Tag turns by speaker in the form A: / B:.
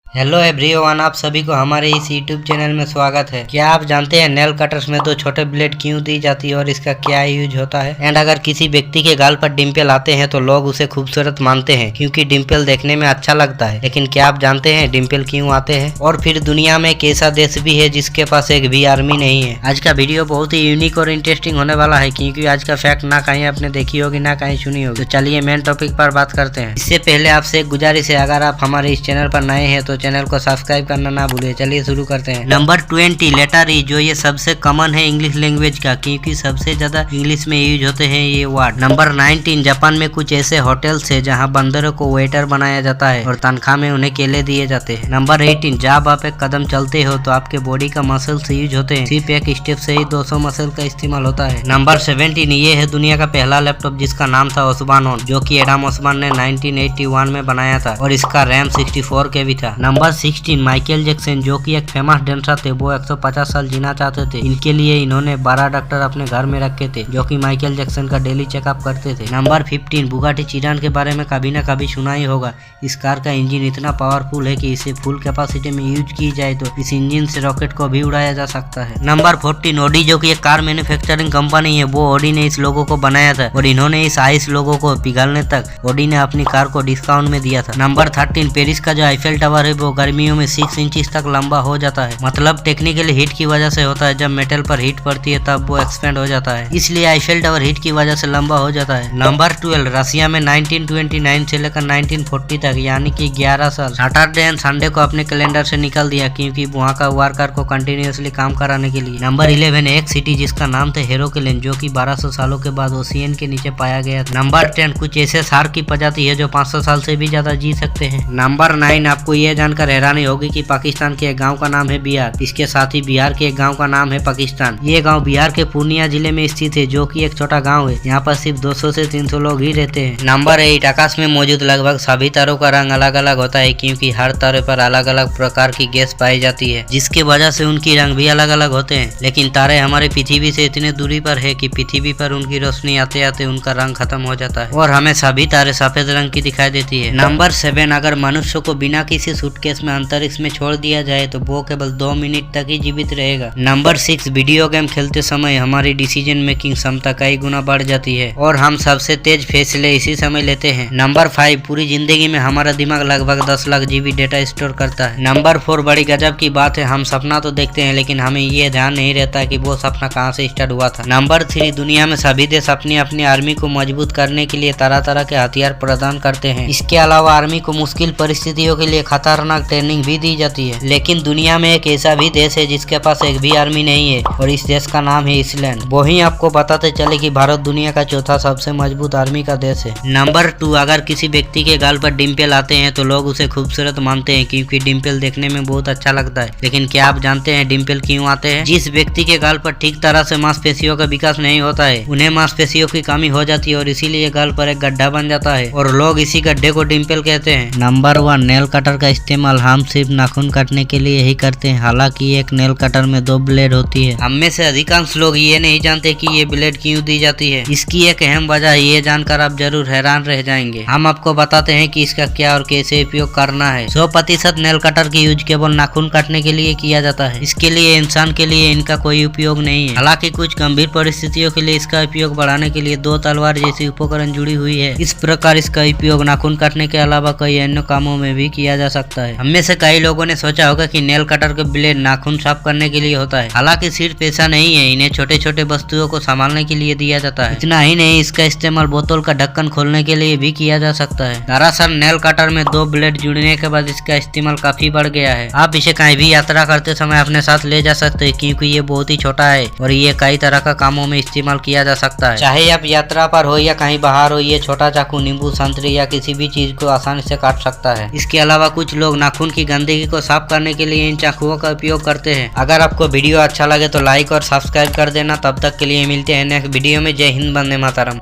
A: Hello everyone, आप सभी को हमारे इस यूट्यूब चैनल में स्वागत है। क्या आप जानते हैं नेल कटर्स में दो छोटे ब्लेड क्यों दी जाती है और इसका क्या यूज होता है। एंड अगर किसी व्यक्ति के गाल पर डिम्पल आते हैं तो लोग उसे खूबसूरत मानते हैं क्योंकि डिम्पल देखने में अच्छा लगता है। लेकिन क्या आप जानते हैं डिम्पल क्यों आते हैं। और फिर दुनिया में एक ऐसा देश भी है जिसके पास एक भी आर्मी नहीं है। आज का वीडियो बहुत ही यूनिक और इंटरेस्टिंग होने वाला है क्योंकि आज का फैक्ट ना कहीं आपने देखी होगी ना कहीं सुनी होगी। तो चलिए मेन टॉपिक पर बात करते हैं। इससे पहले आपसे एक गुजारिश है, अगर आप हमारे इस चैनल पर नए हैं तो चैनल को सब्सक्राइब करना ना भूलिए। चलिए शुरू करते हैं। नंबर 20 लेटर ई, जो ये सबसे कॉमन है इंग्लिश लैंग्वेज का क्योंकि सबसे ज्यादा इंग्लिश में यूज होते हैं ये वर्ड। नंबर 19 जापान में कुछ ऐसे होटल्स है जहां बंदरों को वेटर बनाया जाता है और तनख्वाह में उन्हें केले दिए जाते हैं। नंबर 18 जब आप एक कदम चलते हो तो आपके बॉडी का मसल्स यूज होते हैं, सिर्फ एक स्टेप से ही 200 मसल का इस्तेमाल होता है। नंबर 17 ये है दुनिया का पहला लैपटॉप जिसका नाम था ओस्मान, जो कि एडम ओस्मान ने 1981 में बनाया था और इसका रैम 64 KB था। नंबर 16 माइकल जैक्सन, जो कि एक फेमस डांसर थे, वो 150 साल जीना चाहते थे। इनके लिए इन्होंने 12 डॉक्टर अपने घर में रखे थे जो कि माइकल जैक्सन का डेली चेकअप करते थे। नंबर 15 बुगाटी चिरान के बारे में कभी ना कभी सुना ही होगा। इस कार का इंजन इतना पावरफुल है कि इसे फुल कैपेसिटी में यूज की जाए तो इस इंजन से रॉकेट को भी उड़ाया जा सकता है। नंबर 14 ऑडी, जो कि एक कार मैन्युफैक्चरिंग कंपनी है, वो ऑडी ने इस लोगो को बनाया था और इन्होंने इस आइस लोगो को पिघलने तक ऑडी ने अपनी कार को डिस्काउंट में दिया था। नंबर 13 पेरिस का जो आईफेल टावर है वो गर्मियों में 6 इंच तक लंबा हो जाता है। मतलब टेक्निकली हीट की वजह से होता है। जब मेटल पर हीट पड़ती है तब वो एक्सपेंड हो जाता है, इसलिए आईफेल टावर हीट की वजह से लंबा हो जाता है। नंबर 12 रशिया में 1929 से लेकर 1940 तक यानी कि 11 साल सैटरडे एंड संडे को अपने कैलेंडर से निकाल दिया क्योंकि वहाँ का वर्कर को कंटिन्यूअसली काम कराने के लिए। नंबर 11 एक सिटी जिसका नाम था हेरोक्लिन, जो कि 1200 सालों के बाद ओशियन के नीचे पाया गया था। नंबर 10 कुछ ऐसे शार्क की प्रजाति है जो 500 साल से भी ज्यादा जी सकते हैं। नंबर 9 आपको ये जानकर हैरानी होगी कि पाकिस्तान के एक गांव का नाम है बिहार। इसके साथ ही बिहार के एक गांव का नाम है पाकिस्तान। ये गांव बिहार के पूर्णिया जिले में स्थित है, जो कि एक छोटा गांव है। यहाँ पर सिर्फ 200 से 300 लोग ही रहते हैं। नंबर 8 आकाश में मौजूद लगभग सभी तारों का रंग अलग अलग होता है क्योंकि हर तारे पर अलग अलग प्रकार की गैस पाई जाती है, जिसकी वजह से उनकी रंग भी अलग अलग होते हैं। लेकिन तारे हमारे पृथ्वी से इतने दूरी पर है कि पृथ्वी पर उनकी रोशनी आते आते उनका रंग खत्म हो जाता है और हमें सभी तारे सफेद रंग की दिखाई देती है। नंबर 7 अगर मनुष्य को बिना किसी सूटकेस में अंतरिक्ष में छोड़ दिया जाए तो वो केवल 2 मिनट तक ही जीवित रहेगा। नंबर 6 वीडियो गेम खेलते समय हमारी डिसीजन मेकिंग क्षमता कई गुना बढ़ जाती है और हम सबसे तेज फैसले इसी समय लेते हैं। नंबर 5 पूरी जिंदगी में हमारा दिमाग लगभग 10 लाख GB डेटा स्टोर करता है। नंबर 4 बड़ी गजब की बात है, हम सपना तो देखते हैं लेकिन हमें ये ध्यान नहीं रहता कि वो सपना कहाँ से स्टार्ट हुआ था। नंबर 3 दुनिया में सभी देश अपनी अपनी आर्मी को मजबूत करने के लिए तरह तरह के हथियार प्रदान करते हैं। इसके अलावा आर्मी को मुश्किल परिस्थितियों के लिए खतरनाक ट्रेनिंग भी दी जाती है। लेकिन दुनिया में एक ऐसा भी देश है जिसके पास एक भी आर्मी नहीं है और इस देश का नाम है आइसलैंड। वहीं आपको बताते चले कि भारत दुनिया का चौथा सबसे मजबूत आर्मी का देश है। नंबर 2 अगर किसी व्यक्ति के गाल पर डिम्पल आते हैं तो लोग उसे खूबसूरत मानते हैं क्योंकि डिम्पल देखने में बहुत अच्छा लगता है। लेकिन क्या आप जानते हैं डिम्पल क्यों आते हैं। जिस व्यक्ति के गाल पर ठीक तरह से मांसपेशियों का विकास नहीं होता है उन्हें मांसपेशियों की कमी हो जाती है और इसीलिए गाल पर एक गड्ढा बन जाता है और लोग इसी गड्ढे को डिम्पल कहते हैं। नंबर 1 नेल कटर का इस्तेमाल हम सिर्फ नाखून काटने के लिए ही करते हैं। हालांकि एक नेल कटर में 2 ब्लेड होती है। हम में से अधिकांश लोग ये नहीं जानते कि ये ब्लेड क्यों दी जाती है। इसकी एक अहम वजह ये जानकर आप जरूर हैरान रह जाएंगे। हम आपको बताते हैं कि इसका क्या और कैसे उपयोग करना है। 100% नेल कटर की यूज केवल नाखून काटने के लिए किया जाता है। इसके लिए इंसान के लिए इनका कोई उपयोग नहीं है। हालांकि कुछ गंभीर परिस्थितियों के लिए इसका उपयोग बढ़ाने के लिए 2 तलवार जैसी उपकरण जुड़ी हुई है। इस प्रकार इसका उपयोग नाखून काटने के अलावा कई अन्य कामों में भी किया जा सकता है। हम में से कई लोगों ने सोचा होगा कि नेल कटर का ब्लेड नाखून साफ करने के लिए होता है। हालांकि सिर्फ ऐसा नहीं है, इन्हें छोटे छोटे वस्तुओं को संभालने के लिए दिया जाता है। इतना ही नहीं, इसका इस्तेमाल बोतल का ढक्कन खोलने के लिए भी किया जा सकता है। दरअसल नेल कटर में 2 ब्लेड जुड़ने के बाद इसका इस्तेमाल काफी बढ़ गया है। आप इसे कहीं भी यात्रा करते समय अपने साथ ले जा सकते हैं क्योंकि ये बहुत ही छोटा है और ये कई तरह का कामों में इस्तेमाल किया जा सकता है। चाहे आप यात्रा पर हो या कहीं बाहर हो, ये छोटा चाकू नींबू, संतरी या किसी भी चीज को आसानी से काट सकता है। इसके अलावा कुछ लोग नाखून की गंदगी को साफ करने के लिए इन चाकुओं का उपयोग करते हैं। अगर आपको वीडियो अच्छा लगे तो लाइक और सब्सक्राइब कर देना। तब तक के लिए मिलते हैं नेक्स्ट वीडियो में। जय हिंद, वंदे मातरम।